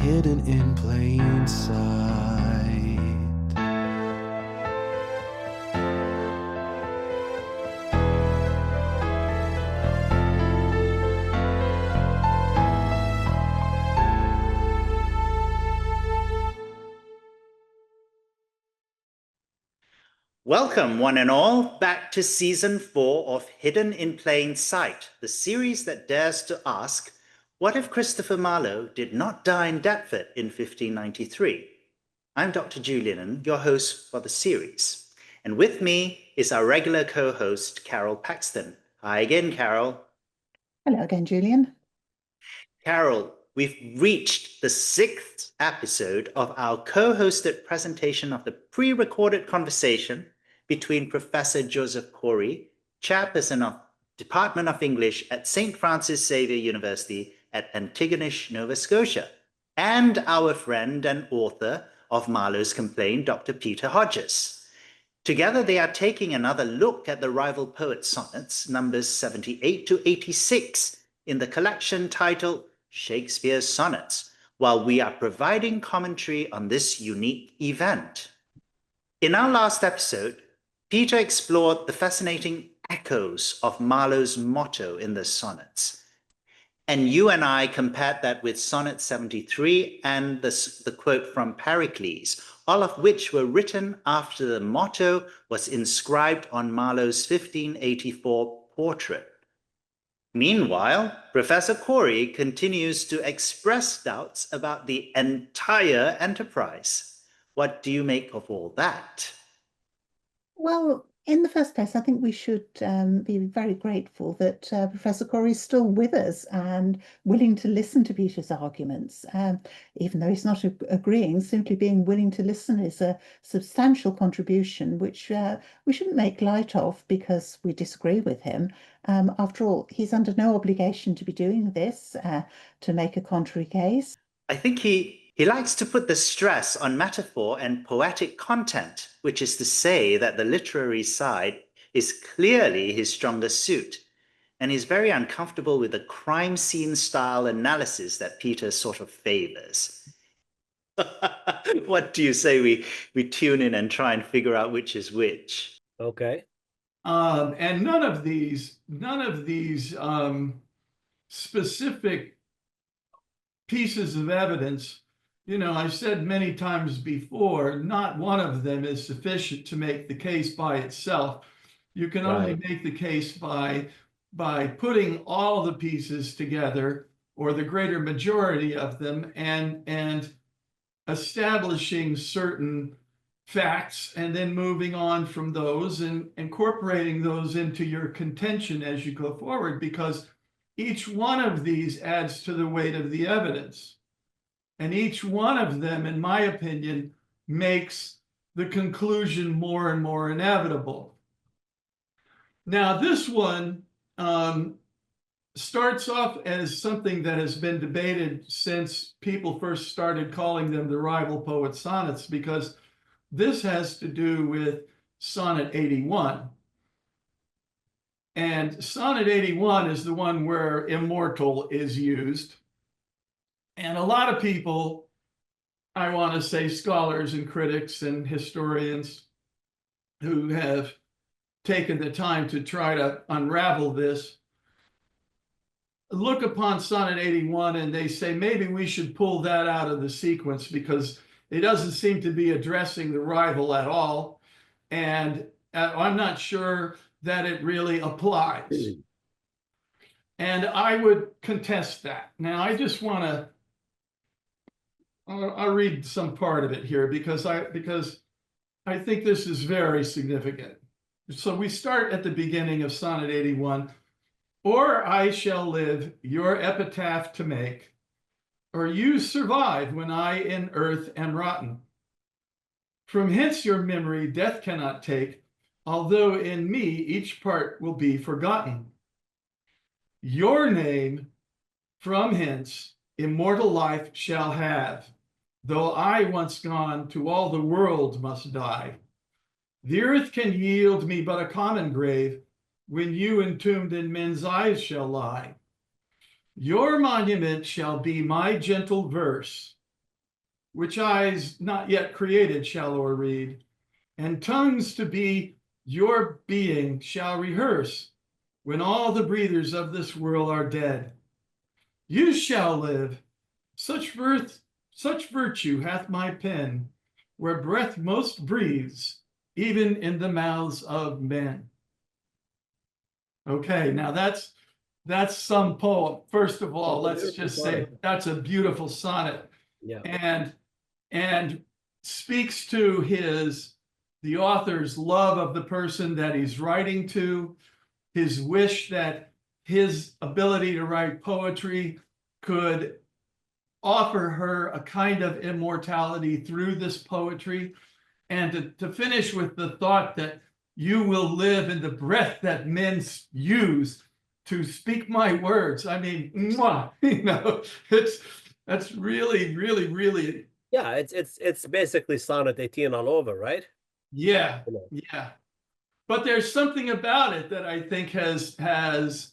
hidden in plain sight. Welcome, one and all, back to Season 4 of Hidden in Plain Sight, the series that dares to ask, what if Christopher Marlowe did not die in Deptford in 1593? I'm Dr. Julian, your host for the series. And with me is our regular co-host, Carol Paxton. Hi again, Carol. Hello again, Julian. Carol, we've reached the 6th episode of our co-hosted presentation of the pre-recorded conversation between Professor Joseph Khoury, chairperson of Department of English at St. Francis Xavier University at Antigonish, Nova Scotia, and our friend and author of Marlowe's Complaint, Dr. Peter Hodges. Together, they are taking another look at the rival poet sonnets, numbers 78 to 86, in the collection titled Shakespeare's Sonnets, while we are providing commentary on this unique event. In our last episode, Peter explored the fascinating echoes of Marlowe's motto in the sonnets. And you and I compared that with Sonnet 73 and the quote from Pericles, all of which were written after the motto was inscribed on Marlowe's 1584 portrait. Meanwhile, Professor Khoury continues to express doubts about the entire enterprise. What do you make of all that? Well, in the first place, I think we should be very grateful that Professor Khoury is still with us and willing to listen to Peter's arguments. Even though he's not agreeing, simply being willing to listen is a substantial contribution, which we shouldn't make light of because we disagree with him. After all, he's under no obligation to be doing this to make a contrary case. I think he likes to put the stress on metaphor and poetic content, which is to say that the literary side is clearly his strongest suit. And he's very uncomfortable with the crime scene style analysis that Peter sort of favors. What do you say we tune in and try and figure out which is which? Okay. And none of these specific pieces of evidence, you know, I've said many times before, not one of them is sufficient to make the case by itself. You can only make the case by putting all the pieces together, or the greater majority of them, and establishing certain facts, and then moving on from those and incorporating those into your contention as you go forward, because each one of these adds to the weight of the evidence. And each one of them, in my opinion, makes the conclusion more and more inevitable. Now, this one starts off as something that has been debated since people first started calling them the rival poet sonnets, because this has to do with Sonnet 81. And Sonnet 81 is the one where immortal is used. And a lot of people, I want to say scholars and critics and historians who have taken the time to try to unravel this, look upon Sonnet 81 and they say, maybe we should pull that out of the sequence because it doesn't seem to be addressing the rival at all. And I'm not sure that it really applies. And I would contest that. Now, I just want to, I'll read some part of it here because I think this is very significant. So we start at the beginning of Sonnet 81. Or I shall live your epitaph to make, or you survive when I in earth am rotten. From hence your memory death cannot take, although in me each part will be forgotten. Your name from hence immortal life shall have, though I once gone to all the world must die. The earth can yield me but a common grave, when you entombed in men's eyes shall lie. Your monument shall be my gentle verse, which eyes not yet created shall o'erread, and tongues to be your being shall rehearse when all the breathers of this world are dead. You shall live. Such virtue hath my pen, where breath most breathes, even in the mouths of men. Okay, now that's some poem. First of all, let's just say that's a beautiful sonnet. Yeah. And speaks to the author's love of the person that he's writing to, his wish that his ability to write poetry could offer her a kind of immortality through this poetry, and to finish with the thought that you will live in the breath that men use to speak my words. I mean, mwah, you know, that's really, really, really. Yeah, it's basically sonnet 18 all over, right? Yeah, yeah. But there's something about it that I think has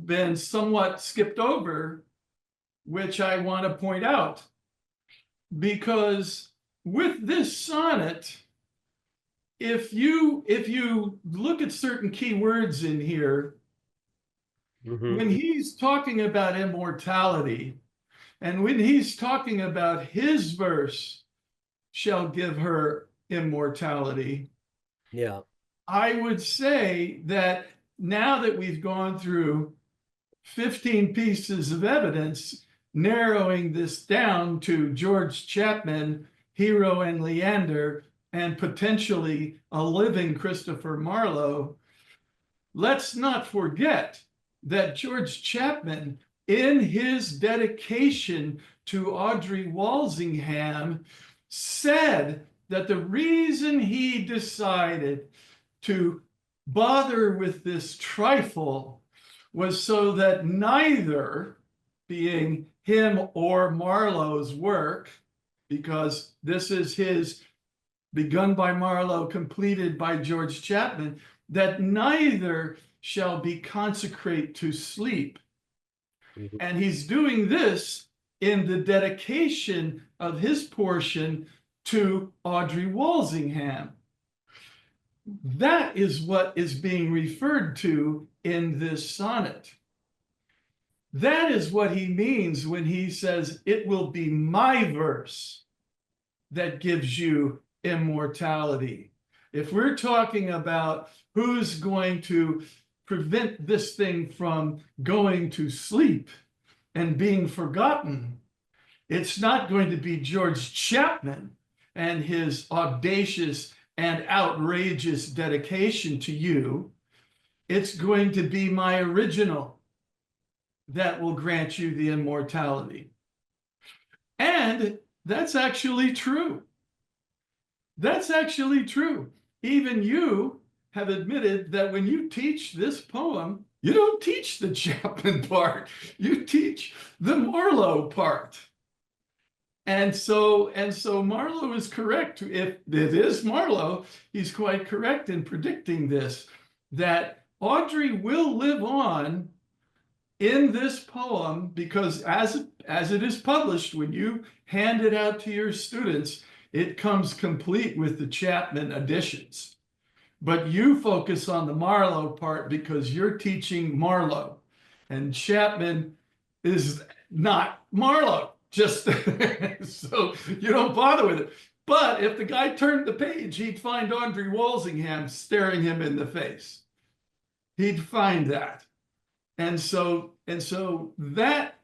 been somewhat skipped over, which I want to point out. Because with this sonnet, if you look at certain key words in here, when he's talking about immortality, and when he's talking about his verse shall give her immortality, yeah, I would say that now that we've gone through 15 pieces of evidence, narrowing this down to George Chapman, Hero and Leander, and potentially a living Christopher Marlowe, let's not forget that George Chapman, in his dedication to Audrey Walsingham, said that the reason he decided to bother with this trifle was so that neither, being him or Marlowe's work, because this is his begun by Marlowe, completed by George Chapman, that neither shall be consecrate to sleep. And he's doing this in the dedication of his portion to Audrey Walsingham. That is what is being referred to in this sonnet. That is what he means when he says, it will be my verse that gives you immortality. If we're talking about who's going to prevent this thing from going to sleep and being forgotten, it's not going to be George Chapman and his audacious and outrageous dedication to you. It's going to be my original that will grant you the immortality. And that's actually true. That's actually true. Even you have admitted that when you teach this poem, you don't teach the Chapman part, you teach the Marlowe part. And so Marlowe is correct. If it is Marlowe, he's quite correct in predicting this, that Audrey will live on in this poem, because as it is published, when you hand it out to your students, it comes complete with the Chapman additions. But you focus on the Marlowe part because you're teaching Marlowe, and Chapman is not Marlowe, just so you don't bother with it. But if the guy turned the page, he'd find Audrey Walsingham staring him in the face. He'd find that. And so that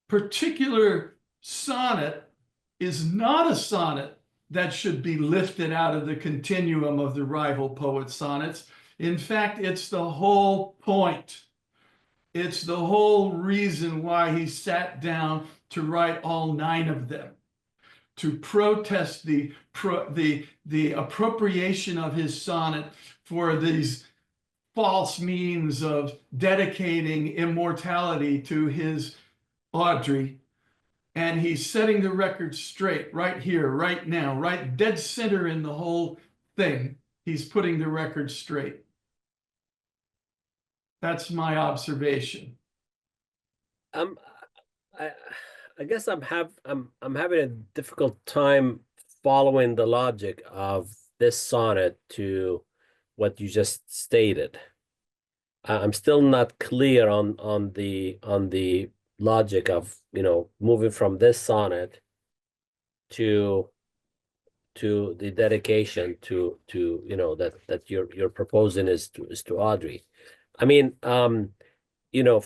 particular sonnet is not a sonnet that should be lifted out of the continuum of the rival poet sonnets. In fact, it's the whole point. It's the whole reason why he sat down to write all 9 of them, to protest the appropriation of his sonnet for these false means of dedicating immortality to his Audrey. And he's setting the record straight right here, right now, right dead center in the whole thing. He's putting the record straight. That's my observation. I guess I'm having a difficult time following the logic of this sonnet to what you just stated. I'm still not clear on the logic of, you know, moving from this sonnet to the dedication to you know, that you're proposing is to Audrey. I mean, you know,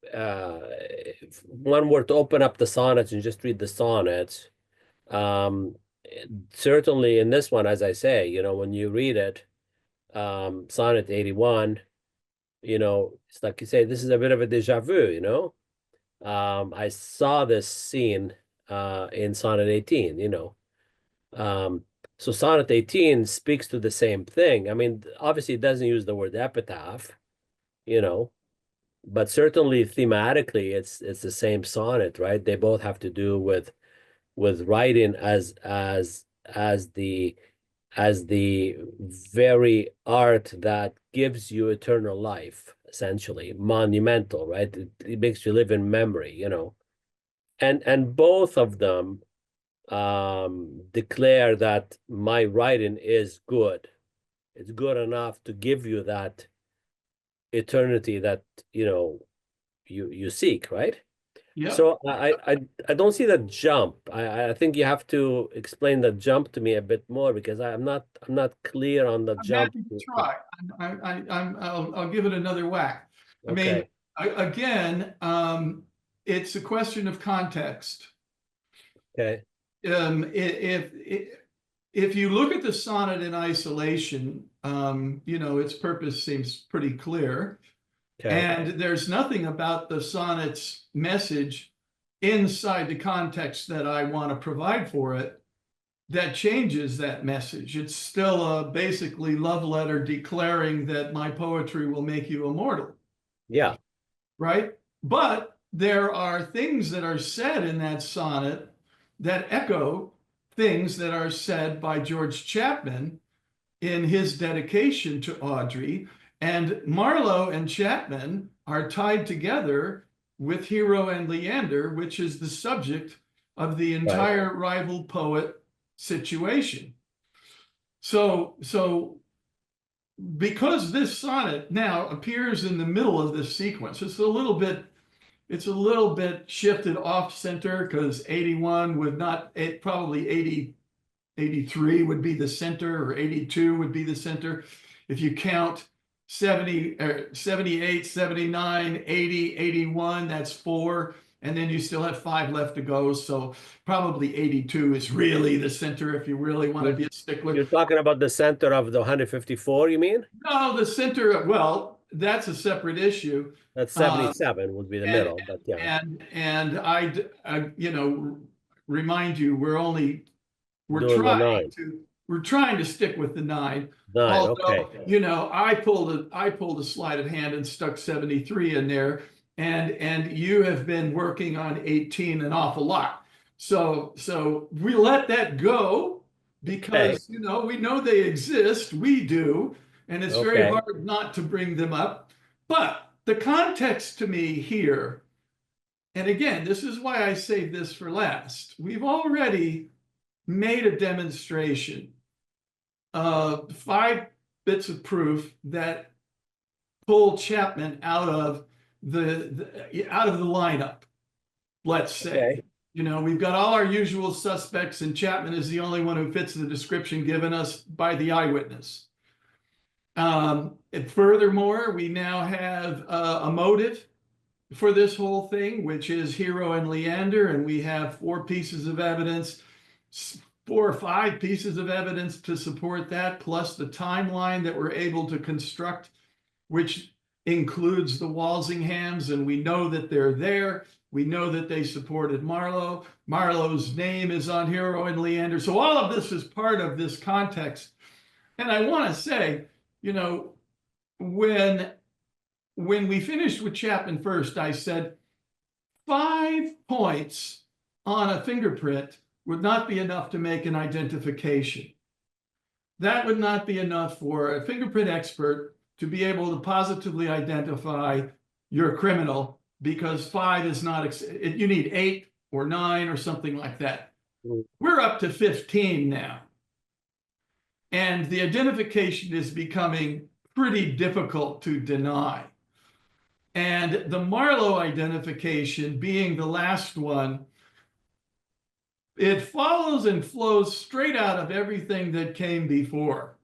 if one were to open up the sonnets and just read the sonnets, certainly in this one, as I say, you know, when you read it, sonnet 81, you know, it's like you say, this is a bit of a deja vu, you know. I saw this scene in sonnet 18, you know. So sonnet 18 speaks to the same thing. I mean, obviously it doesn't use the word epitaph, you know, but certainly thematically it's the same sonnet, right? They both have to do with writing as the very art that gives you eternal life, essentially monumental, right? It makes you live in memory, you know. And both of them declare that my writing is good. It's good enough to give you that eternity that, you know, you seek, right? Yeah. So I don't see the jump. I think you have to explain the jump to me a bit more, because I'm not clear on the I'm jump. happy to try. I'll give it another whack. I mean, Okay. again, it's a question of context. Okay. If you look at the sonnet in isolation, you know, its purpose seems pretty clear. Okay. And there's nothing about the sonnet's message inside the context that I want to provide for it that changes that message. It's still a basically love letter declaring that my poetry will make you immortal. Yeah. Right? But there are things that are said in that sonnet that echo things that are said by George Chapman in his dedication to Audrey. And Marlowe and Chapman are tied together with Hero and Leander, which is the subject of the entire rival poet situation. So because this sonnet now appears in the middle of this sequence, it's a little bit shifted off center, because 81 would not, probably 83 would be the center, or 82 would be the center. If you count 70, 78, 79, 80, 81, that's 4. And then you still have 5 left to go. So probably 82 is really the center if you really want to be a stickler. You're talking about the center of the 154, you mean? No, the center, well, that's a separate issue. That's 77 would be the middle, but yeah. And I you know, remind you, we're trying to stick with the 9. 9, Although, okay. you know, I pulled a sleight of hand and stuck 73 in there, and you have been working on 18 an awful lot. So we let that go, because you know, we know they exist, we do, and it's very hard not to bring them up. But the context to me here, and again, this is why I saved this for last. We've already made a demonstration of 5 bits of proof that pull Chapman out of the lineup, let's say. Okay. You know, we've got all our usual suspects, and Chapman is the only one who fits the description given us by the eyewitness. And furthermore, we now have a motive for this whole thing, which is Hero and Leander, and we have 4 pieces of evidence, 4 or 5 pieces of evidence to support that, plus the timeline that we're able to construct, which includes the Walsinghams, and we know that they're there. We know that they supported Marlowe. Marlowe's name is on Hero and Leander. So all of this is part of this context. And I want to say, you know, when we finished with Chapman first, I said 5 points on a fingerprint would not be enough to make an identification. That would not be enough for a fingerprint expert to be able to positively identify your criminal, because 5 is not, you need 8 or 9 or something like that. Mm. We're up to 15 now. And the identification is becoming pretty difficult to deny. And the Marlowe identification being the last one, it follows and flows straight out of everything that came before.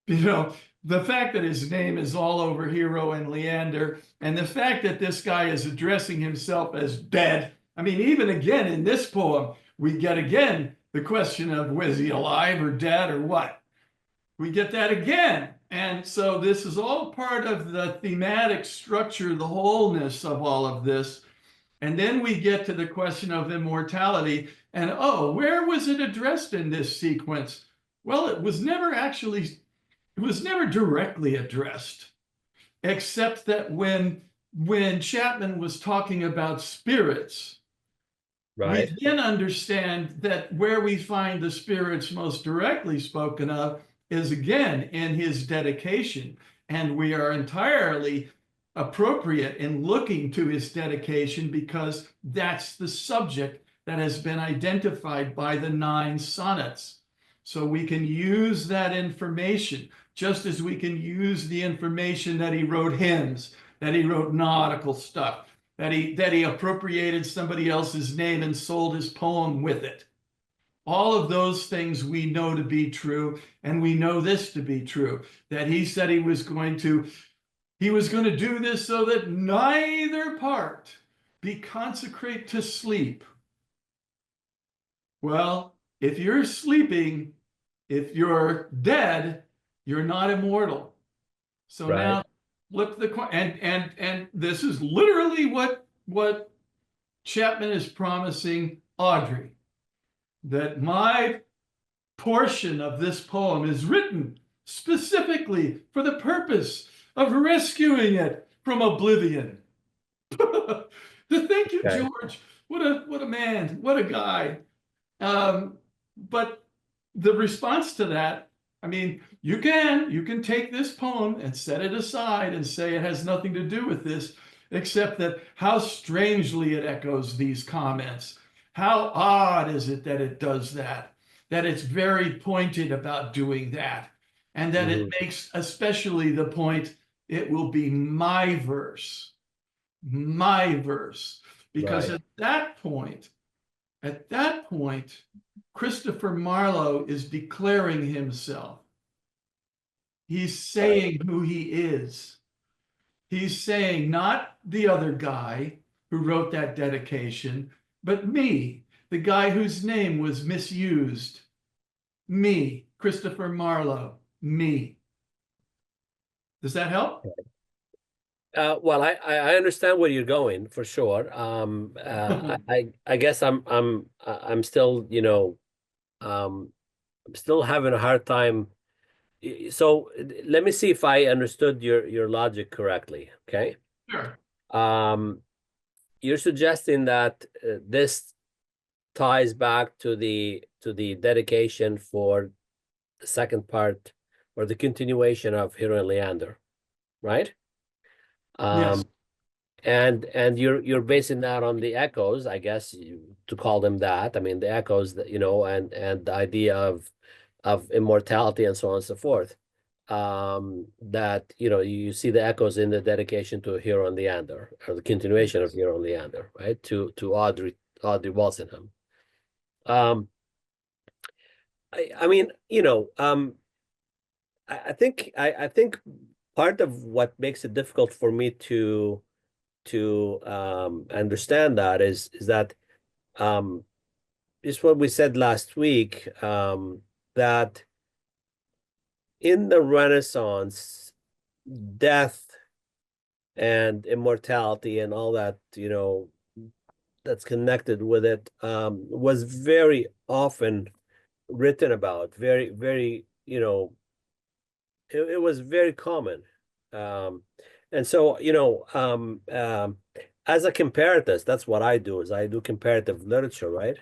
You know, the fact that his name is all over Hero and Leander, and the fact that this guy is addressing himself as dead. I mean, even again in this poem, we get again the question of was he alive or dead or what? We get that again. And so this is all part of the thematic structure, the wholeness of all of this. And then we get to the question of immortality. And oh, where was it addressed in this sequence? Well, it was never directly addressed, except that when Chapman was talking about spirits, Right. we then understand that where we find the spirits most directly spoken of is again in his dedication. And we are entirely appropriate in looking to his dedication because that's the subject that has been identified by the 9 sonnets. So we can use that information, just as we can use the information that he wrote hymns, that he wrote nautical stuff, that he appropriated somebody else's name and sold his poem with it. All of those things we know to be true, and we know this to be true, that he said he was going to do this so that neither part be consecrate to sleep. Well, if you're sleeping, if you're dead, you're not immortal. So Right. now flip the coin, and this is literally what Chapman is promising Audrey, that my portion of this poem is written specifically for the purpose of rescuing it from oblivion. Thank you, Okay. George. What a man, what a guy. But the response to that, I mean, you can take this poem and set it aside and say it has nothing to do with this, except that how strangely it echoes these comments. How odd is it that it does that it's very pointed about doing that, and that it makes especially the point, it will be my verse, because Right. at that point, Christopher Marlowe is declaring himself. He's saying who he is. He's saying not the other guy who wrote that dedication, but me, the guy whose name was misused. Me, Christopher Marlowe, me. Does that help? Well, I understand where you're going for sure. I guess I'm still, you know, I'm still having a hard time. So let me see if I understood your logic correctly. Okay. Sure. You're suggesting that this ties back to the dedication for the second part or the continuation of Hero and Leander, right? Yes. And you're basing that on the echoes, I guess, to call them that. I mean, the echoes that, you know, and the idea of immortality and so on and so forth. That, you know, you see the echoes in the dedication to Hero and Leander, or the continuation of Hero and Leander, right? To Audrey Walsingham. I mean, you know, I think part of what makes it difficult for me to understand that is that is what we said last week, that in the Renaissance, death and immortality and all that, you know, that's connected with it, was very often written about, very, very, you know, it was very common. And so, you know, as a comparatist, that's what I do, is I do comparative literature, right?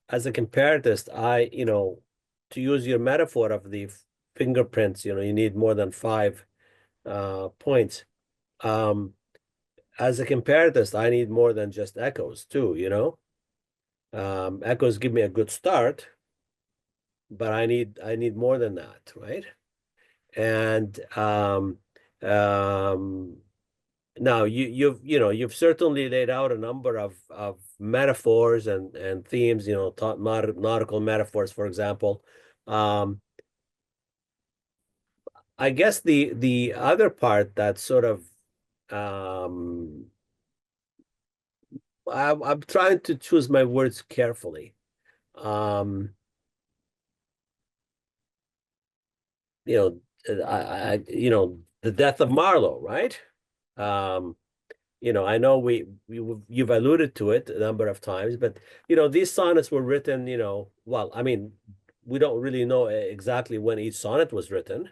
As a comparatist, you know, to use your metaphor of the fingerprints, you know, you need more than 5 points. as a comparatist, I need more than just echoes too, you know. Echoes give me a good start, but I need more than that, right? And now you've certainly laid out a number of metaphors and themes, you know, nautical metaphors, for example. I guess the other part that sort of I'm trying to choose my words carefully. You know, you know, the death of Marlowe, right? You know, I know you've alluded to it a number of times, but you know, these sonnets were written, you know, well, I mean, we don't really know exactly when each sonnet was written.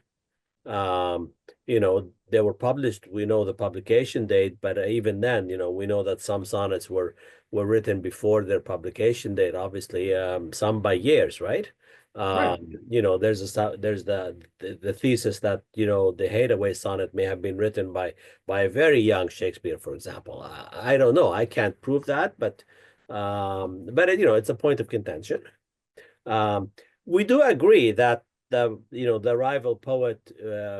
You know, they were published, we know the publication date, but even then, you know, we know that some sonnets were written before their publication date, obviously, some by years, right? Right. You know, there's the thesis that, you know, the Hateaway sonnet may have been written by a very young Shakespeare, for example. I don't know, I can't prove that, but you know, it's a point of contention. We do agree that the rival poet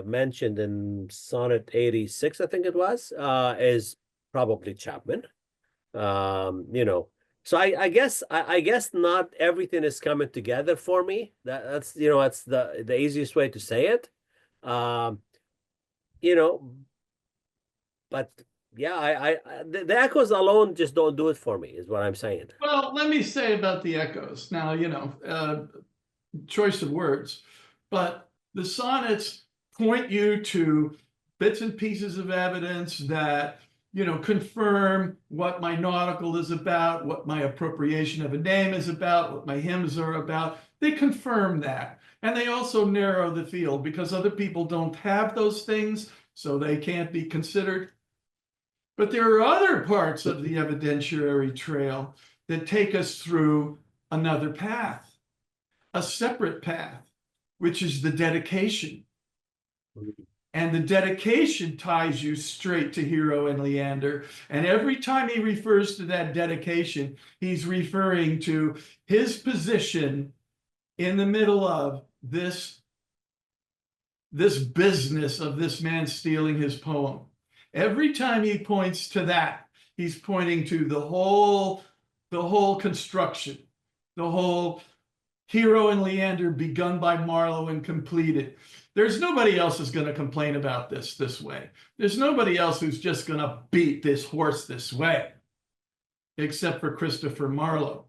mentioned in Sonnet 86, I think it was, is probably Chapman. You know, so I guess not everything is coming together for me. That's you know, that's the easiest way to say it. You know, but yeah, the echoes alone just don't do it for me, is what I'm saying. Well, let me say about the echoes. Now, you know, choice of words, but the sonnets point you to bits and pieces of evidence that, you know, confirm what my nautical is about, what my appropriation of a name is about, what my hymns are about. They confirm that. And they also narrow the field because other people don't have those things, so they can't be considered. But there are other parts of the evidentiary trail that take us through another path, a separate path, which is the dedication. And the dedication ties you straight to Hero and Leander. And every time he refers to that dedication, he's referring to his position in the middle of this business of this man stealing his poem. Every time he points to that, he's pointing to the whole construction, the whole Hero and Leander begun by Marlowe and completed. There's nobody else who's going to complain about this way. There's nobody else who's just going to beat this horse this way, except for Christopher Marlowe.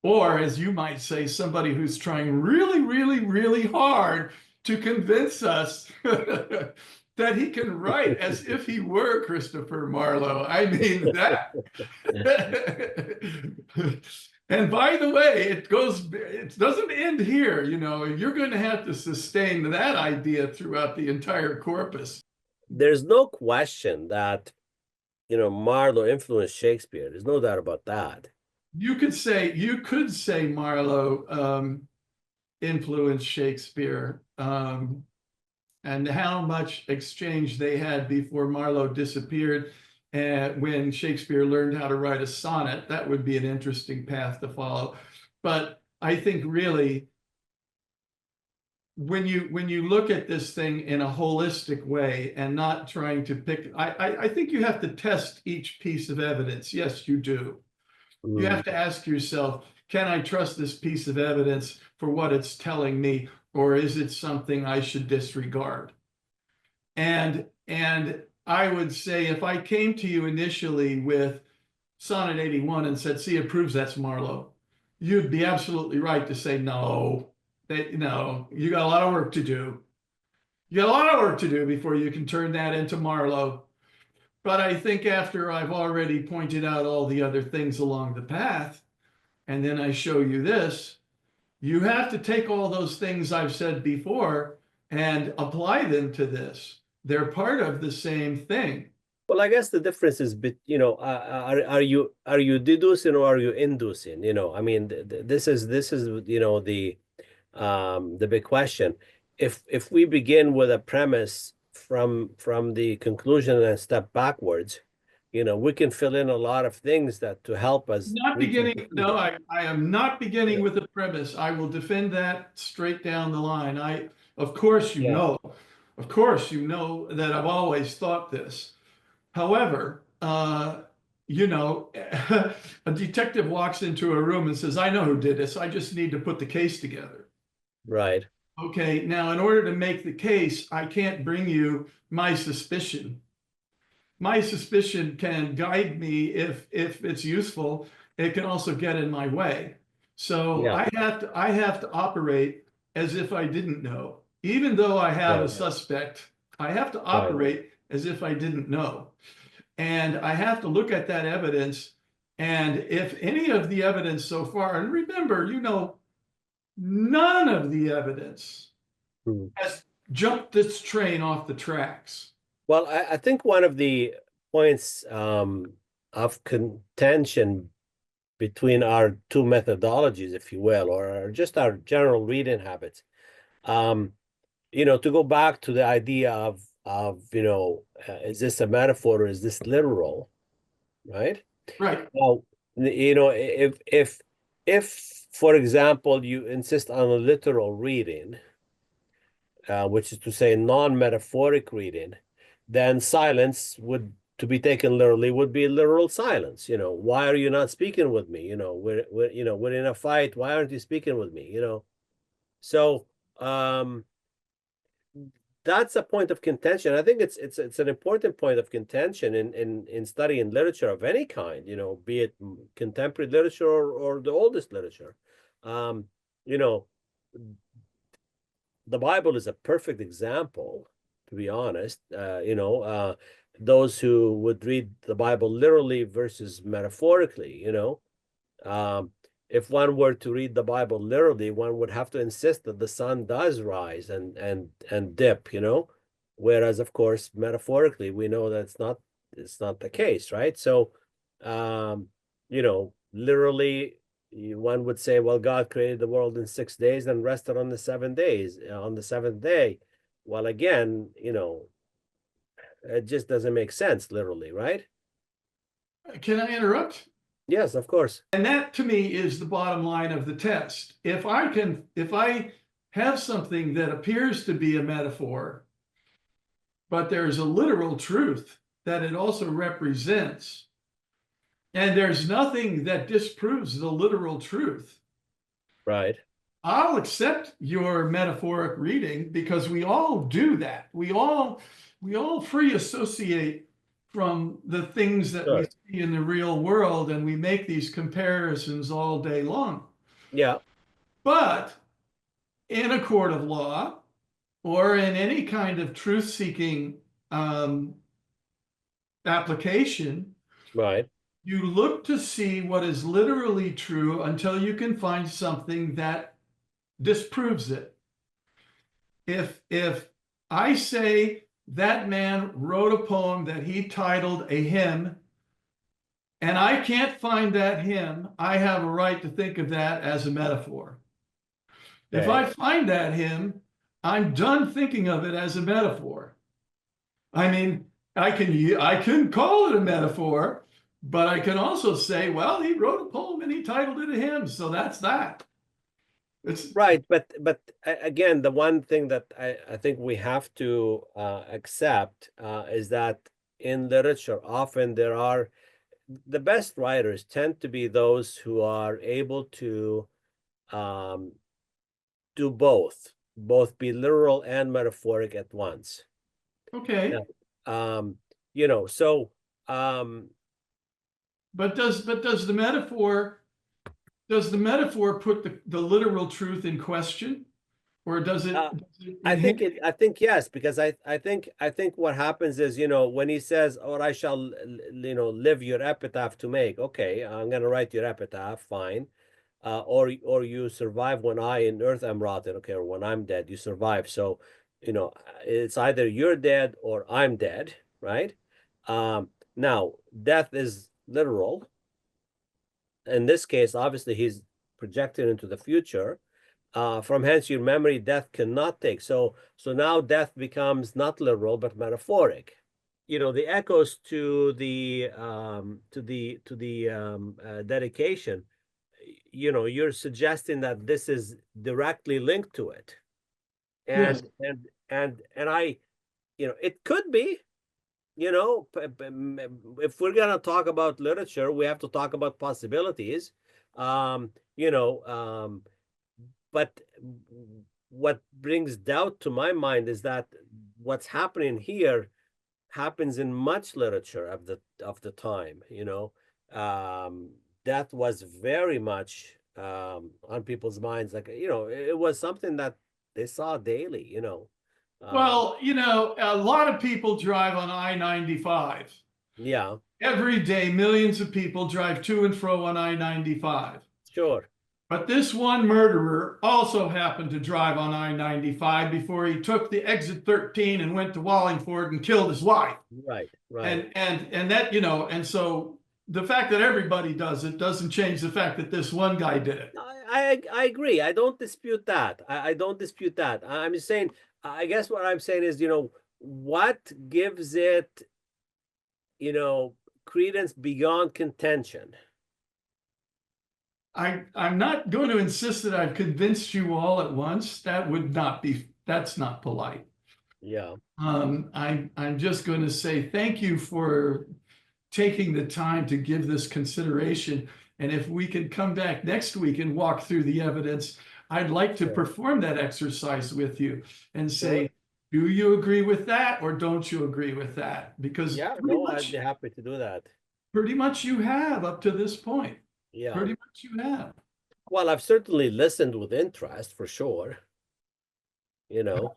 Or, as you might say, somebody who's trying really, really, really hard to convince us that he can write as if he were Christopher Marlowe. I mean, that. And by the way, it doesn't end here. You know, you're going to have to sustain that idea throughout the entire corpus. There's no question that, you know, Marlowe influenced Shakespeare. There's no doubt about that. You could say Marlowe influenced Shakespeare, and how much exchange they had before Marlowe disappeared. And when Shakespeare learned how to write a sonnet, that would be an interesting path to follow. But I think really, when you look at this thing in a holistic way and not trying to pick, I think you have to test each piece of evidence. Yes, you do. You have to ask yourself, can I trust this piece of evidence for what it's telling me, or is it something I should disregard? And I would say, if I came to you initially with Sonnet 81 and said, see, it proves that's Marlowe, you'd be absolutely right to say, no, no, you got a lot of work to do. You got a lot of work to do before you can turn that into Marlowe. But I think after I've already pointed out all the other things along the path, and then I show you this, you have to take all those things I've said before and apply them to this. They're part of the same thing. Well, I guess the difference is, you know, are you deducing or are you inducing? You know, I mean, this is you know, the big question. If we begin with a premise from the conclusion and step backwards, we can fill in a lot of things that to help us Not reach a beginning, no, conclusion. I am not beginning Yeah. with a premise. I will defend that straight down the line. Of course, Yeah. of course, that I've always thought this. However, a detective walks into a room and says, I know who did this. I just need to put the case together. Right. Okay, now in order to make the case, I can't bring you my suspicion. My suspicion can guide me if it's useful. It can also get in my way. So Yeah. I have to operate as if I didn't know. Even though I have a Right. suspect, I have to Right. operate as if I didn't know. And I have to look at that evidence. And if any of the evidence so far, and remember, none of the evidence Hmm. has jumped this train off the tracks. Well, I think one of the points of contention between our two methodologies, if you will, or just our general reading habits, to go back to the idea of is this a metaphor or is this literal, right? Right. Well, if for example you insist on a literal reading, which is to say non-metaphoric reading, then silence would to be taken literally would be literal silence. Why are you not speaking with me? We're in a fight. Why aren't you speaking with me? So that's a point of contention. I think it's an important point of contention in studying literature of any kind, be it contemporary literature or the oldest literature. You know, the Bible is a perfect example, to be honest. Those who would read the Bible literally versus metaphorically, if one were to read the Bible literally, one would have to insist that the sun does rise and dip, whereas of course metaphorically we know that it's not the case, right? So literally one would say, well, God created the world in 6 days and rested on the 7 days. On the seventh day, well, again, it just doesn't make sense literally, right? Can I interrupt? Yes, of course. And that to me is the bottom line of the test. If I have something that appears to be a metaphor, but there's a literal truth that it also represents, and there's nothing that disproves the literal truth, Right. I'll accept your metaphoric reading because we all do that. We all free associate from the things that we Sure. see in the real world, and we make these comparisons all day long. Yeah. But in a court of law or in any kind of truth-seeking application, Right. you look to see what is literally true until you can find something that disproves it. If I say that man wrote a poem that he titled a hymn, and I can't find that hymn, I have a right to think of that as a metaphor. If I find that hymn, I'm done thinking of it as a metaphor. I mean, I can call it a metaphor, but I can also say, well, he wrote a poem and he titled it a hymn, so that's that. It's Right, but again, the one thing that I think we have to accept is that in literature, often the best writers tend to be those who are able to do both be literal and metaphoric at once. okay. So But does the metaphor put the literal truth in question, or does it? I think yes, because I think what happens is, when he says, or I shall, live your epitaph to make, okay, I'm gonna write your epitaph, fine. Or you survive when I in earth am rotten, okay, or when I'm dead, you survive. So, it's either you're dead or I'm dead, right? Now death is literal. In this case, obviously he's projected into the future. From hence your memory death cannot take. So now death becomes not literal but metaphoric. You know, the echoes to the dedication, you know, you're suggesting that this is directly linked to it. Yes. And I, you know, it could be, you know, if we're gonna talk about literature, we have to talk about possibilities. You know, but what brings doubt to my mind is that what's happening here happens in much literature of the time, you know. Death was very much on people's minds, like, you know, it was something that they saw daily, you know. Well, you know, a lot of people drive on I-95. Yeah, Every day, millions of people drive to and fro on I-95. sure. But this one murderer also happened to drive on I-95 before he took the exit 13 and went to Wallingford and killed his wife. Right. And that, you know, and so the fact that everybody does it doesn't change the fact that this one guy did it. I agree. I don't dispute that. I don't dispute that. I'm just saying, I guess what I'm saying is, you know, what gives it, you know, credence beyond contention? I'm not going to insist that I've convinced you all at once. That would not be, that's not polite. Yeah. I'm just going to say thank you for taking the time to give this consideration. And if we can come back next week and walk through the evidence, I'd like to perform that exercise with you and say, do you agree with that or don't you agree with that? Because Yeah, no, I'd be happy to do that. pretty much you have up to this point. Yeah. Pretty much you have. Well, I've certainly listened with interest for sure. You know,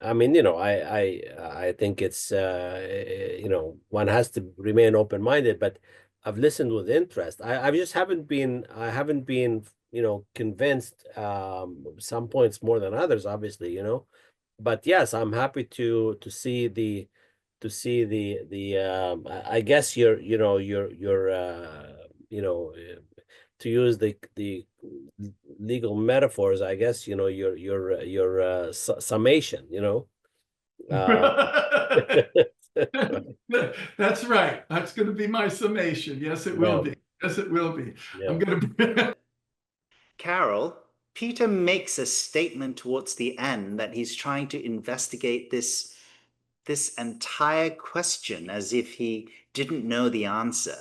I mean, you know, I think it's you know, one has to remain open-minded, but I've listened with interest. I just haven't been you know, convinced some points more than others, obviously, you know. But yes, I'm happy to see the I guess your, you know, your you know, to use the legal metaphors, I guess, you know, your summation, you know. That's right. That's going to be my summation. Yes, it will be. Yes, it will be. Yeah. I'm going to. Carol, Peter makes a statement towards the end that he's trying to investigate this entire question as if he didn't know the answer.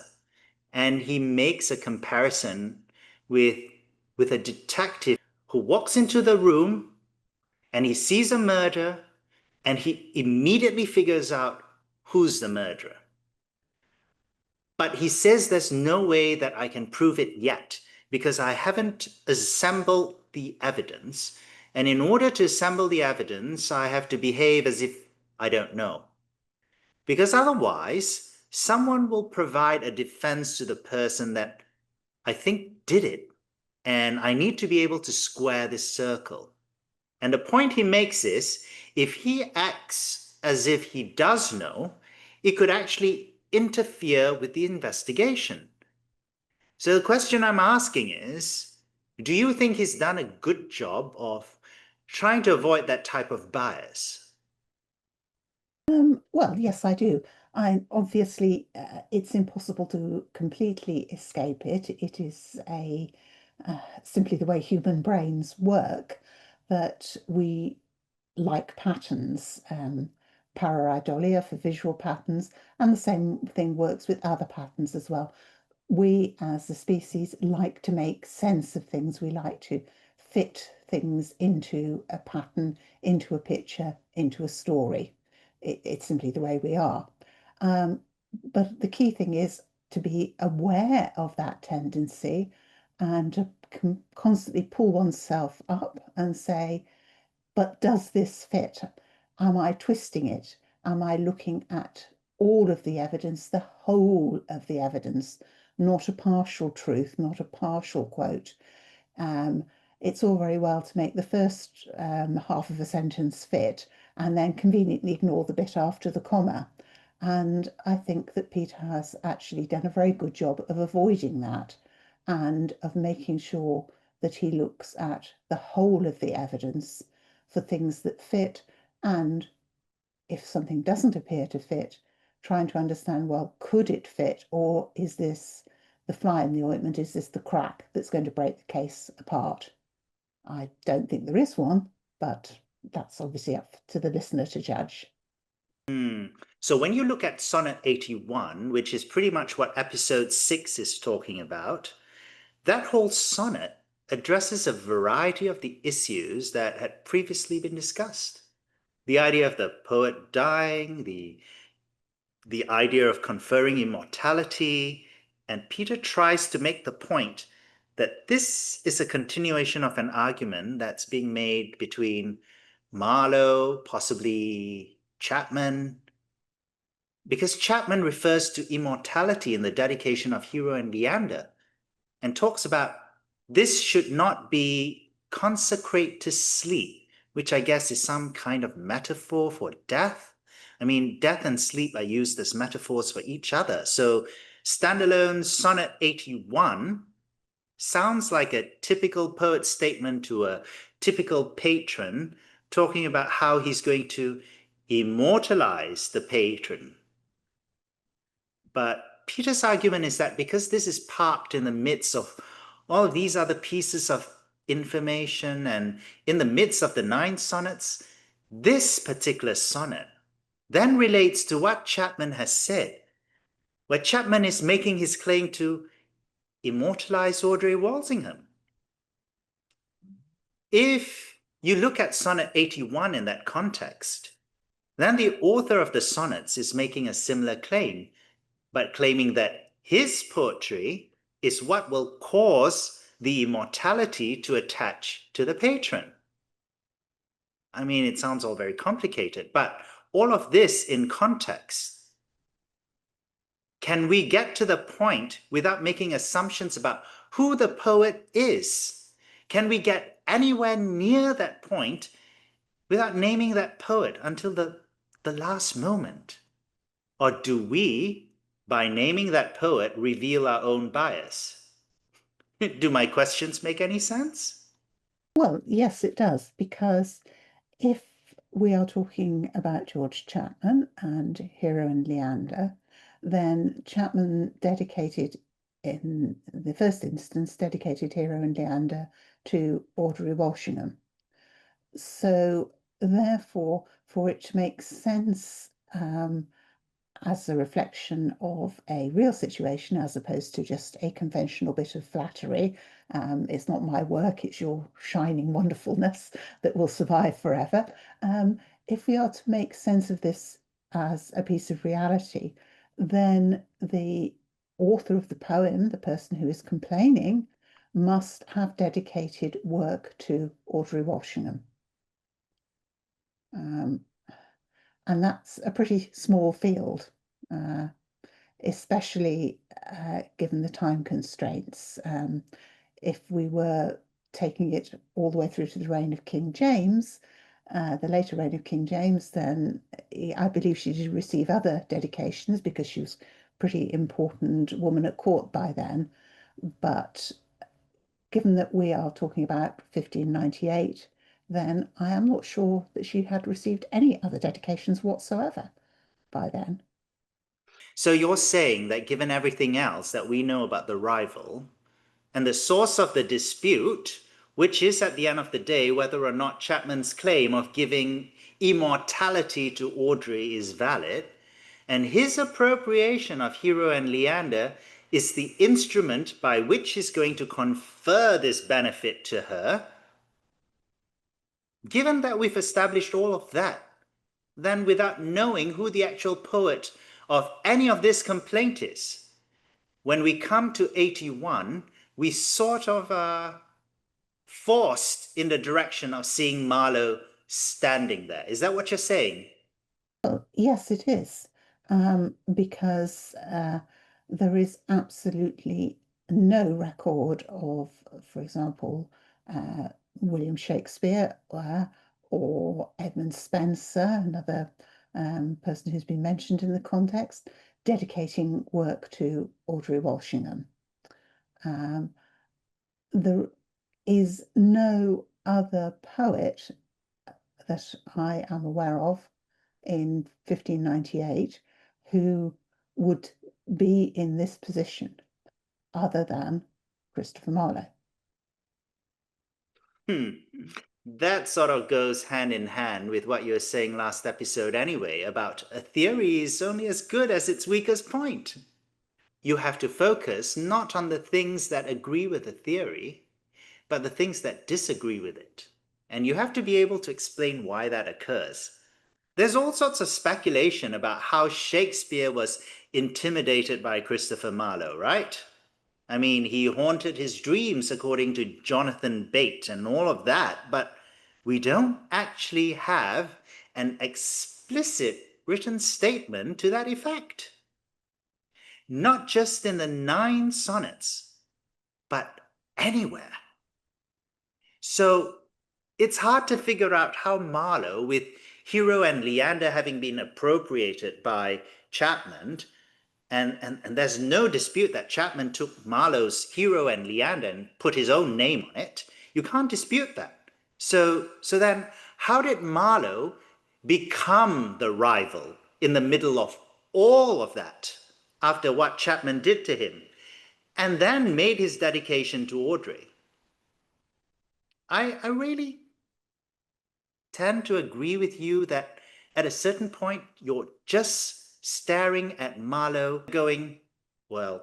And he makes a comparison with a detective who walks into the room and he sees a murder and he immediately figures out who's the murderer. But he says there's no way that I can prove it yet because I haven't assembled the evidence. And in order to assemble the evidence, I have to behave as if I don't know. Because otherwise, someone will provide a defense to the person that I think did it, and I need to be able to square this circle. And the point he makes is, if he acts as if he does know, it could actually interfere with the investigation. So the question I'm asking is, do you think he's done a good job of trying to avoid that type of bias? Well, yes, I do. Obviously, it's impossible to completely escape it. It is simply the way human brains work, that we like patterns, pareidolia for visual patterns, and the same thing works with other patterns as well. We as a species like to make sense of things. We like to fit things into a pattern, into a picture, into a story. It's simply the way we are. But the key thing is to be aware of that tendency and to constantly pull oneself up and say, but does this fit? Am I twisting it? Am I looking at all of the evidence, the whole of the evidence, not a partial truth, not a partial quote? It's all very well to make the first half of a sentence fit and then conveniently ignore the bit after the comma. And I think that Peter has actually done a very good job of avoiding that and of making sure that he looks at the whole of the evidence for things that fit, and if something doesn't appear to fit, trying to understand, well, could it fit, or is this the fly in the ointment? Is this the crack that's going to break the case apart? I don't think there is one, but that's obviously up to the listener to judge. So when you look at Sonnet 81, which is pretty much what episode 6 is talking about, that whole sonnet addresses a variety of the issues that had previously been discussed. The idea of the poet dying, the idea of conferring immortality, and Peter tries to make the point that this is a continuation of an argument that's being made between Marlowe, possibly Chapman, because Chapman refers to immortality in the dedication of Hero and Leander and talks about this should not be consecrate to sleep, which I guess is some kind of metaphor for death. I mean, death and sleep are used as metaphors for each other. So standalone Sonnet 81 sounds like a typical poet statement to a typical patron talking about how he's going to immortalize the patron. But Peter's argument is that because this is parked in the midst of all of these other pieces of information and in the midst of the 9 sonnets, this particular sonnet then relates to what Chapman has said, where Chapman is making his claim to immortalize Audrey Walsingham. If you look at Sonnet 81 in that context, then the author of the sonnets is making a similar claim, but claiming that his poetry is what will cause the immortality to attach to the patron. I mean, it sounds all very complicated, but all of this in context. Can we get to the point without making assumptions about who the poet is? Can we get anywhere near that point without naming that poet until the last moment? Or do we, by naming that poet, reveal our own bias? Do my questions make any sense? Well, yes, it does, because if we are talking about George Chapman and Hero and Leander, then Chapman dedicated, in the first instance, dedicated Hero and Leander to Audrey Walsingham. So therefore, for it to make sense as a reflection of a real situation as opposed to just a conventional bit of flattery, it's not my work, it's your shining wonderfulness that will survive forever. If we are to make sense of this as a piece of reality, then the author of the poem, the person who is complaining, must have dedicated work to Audrey Walsingham. And that's a pretty small field, especially given the time constraints. If we were taking it all the way through to the reign of King James, the later reign of King James, then I believe she did receive other dedications because she was a pretty important woman at court by then. But given that we are talking about 1598, then I am not sure that she had received any other dedications whatsoever by then. So you're saying that given everything else that we know about the rival and the source of the dispute, which is at the end of the day whether or not Chapman's claim of giving immortality to Audrey is valid, and his appropriation of Hero and Leander is the instrument by which he's going to confer this benefit to her, given that we've established all of that, then without knowing who the actual poet of any of this complaint is, when we come to 81, we sort of forced in the direction of seeing Marlowe standing there. Is that what you're saying? Well, yes, it is, because there is absolutely no record of, for example, William Shakespeare or Edmund Spenser, another person who's been mentioned in the context, dedicating work to Audrey Walsingham. is no other poet that I am aware of in 1598 who would be in this position other than Christopher Marlowe. That sort of goes hand in hand with what you were saying last episode anyway, about a theory is only as good as its weakest point. You have to focus not on the things that agree with the theory, but the things that disagree with it. And you have to be able to explain why that occurs. There's all sorts of speculation about how Shakespeare was intimidated by Christopher Marlowe, right? I mean, he haunted his dreams according to Jonathan Bate and all of that, but we don't actually have an explicit written statement to that effect. Not just in the 9 sonnets, but anywhere. So it's hard to figure out how Marlowe, with Hero and Leander having been appropriated by Chapman, and there's no dispute that Chapman took Marlowe's Hero and Leander and put his own name on it. You can't dispute that. So then, how did Marlowe become the rival in the middle of all of that after what Chapman did to him, and then made his dedication to Audrey? I really tend to agree with you that at a certain point, you're just staring at Marlowe going, well,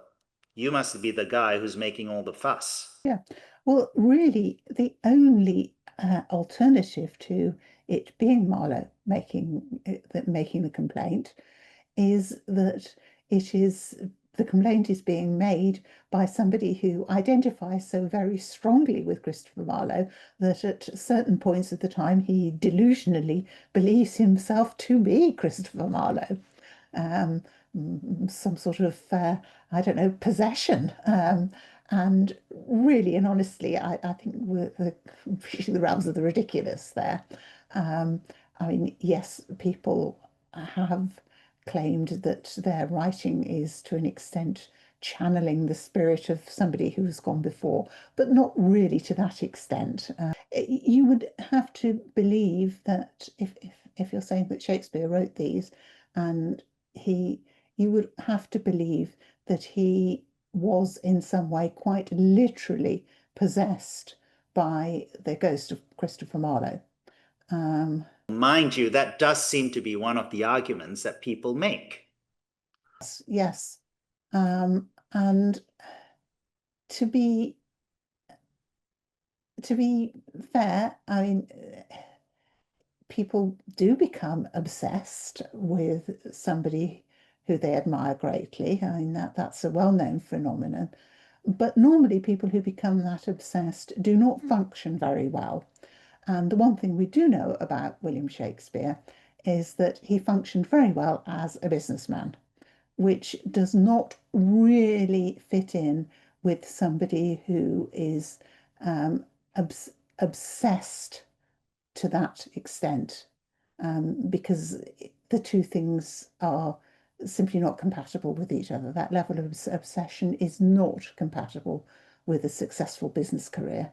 you must be the guy who's making all the fuss. Yeah, well, really, the only alternative to it being Marlowe making the complaint is that the complaint is being made by somebody who identifies so very strongly with Christopher Marlowe that at certain points of the time he delusionally believes himself to be Christopher Marlowe. Some sort of, I don't know, possession. And really and honestly, I think we're reaching the realms of the ridiculous there. I mean, yes, people have claimed that their writing is to an extent channeling the spirit of somebody who has gone before, but not really to that extent. You would have to believe that if you're saying that Shakespeare wrote these, and you would have to believe that he was in some way quite literally possessed by the ghost of Christopher Marlowe. Mind you, that does seem to be one of the arguments that people make. Yes. And to be fair, I mean, people do become obsessed with somebody who they admire greatly. I mean, that's a well-known phenomenon. But normally people who become that obsessed do not function very well. And the one thing we do know about William Shakespeare is that he functioned very well as a businessman, which does not really fit in with somebody who is obsessed to that extent, because the two things are simply not compatible with each other. That level of obsession is not compatible with a successful business career.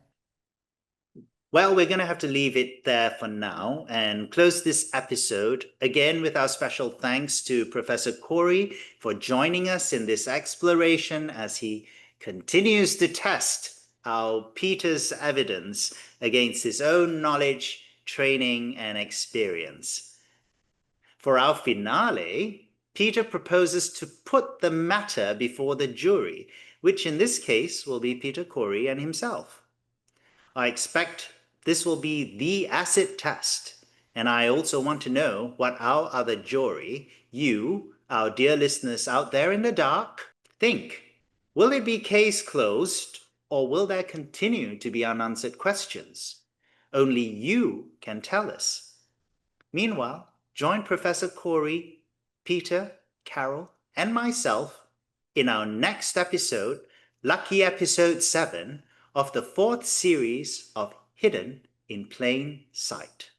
Well, we're going to have to leave it there for now and close this episode again with our special thanks to Professor Khoury for joining us in this exploration as he continues to test our Peter's evidence against his own knowledge, training, and experience. For our finale, Peter proposes to put the matter before the jury, which in this case will be Peter Khoury and himself. I expect this will be the acid test, and I also want to know what our other jury, you, our dear listeners out there in the dark, think. Will it be case closed, or will there continue to be unanswered questions? Only you can tell us. Meanwhile, join Professor Khoury, Peter, Carol, and myself in our next episode, lucky episode 7, of the 4th series of Hidden in Plain Sight.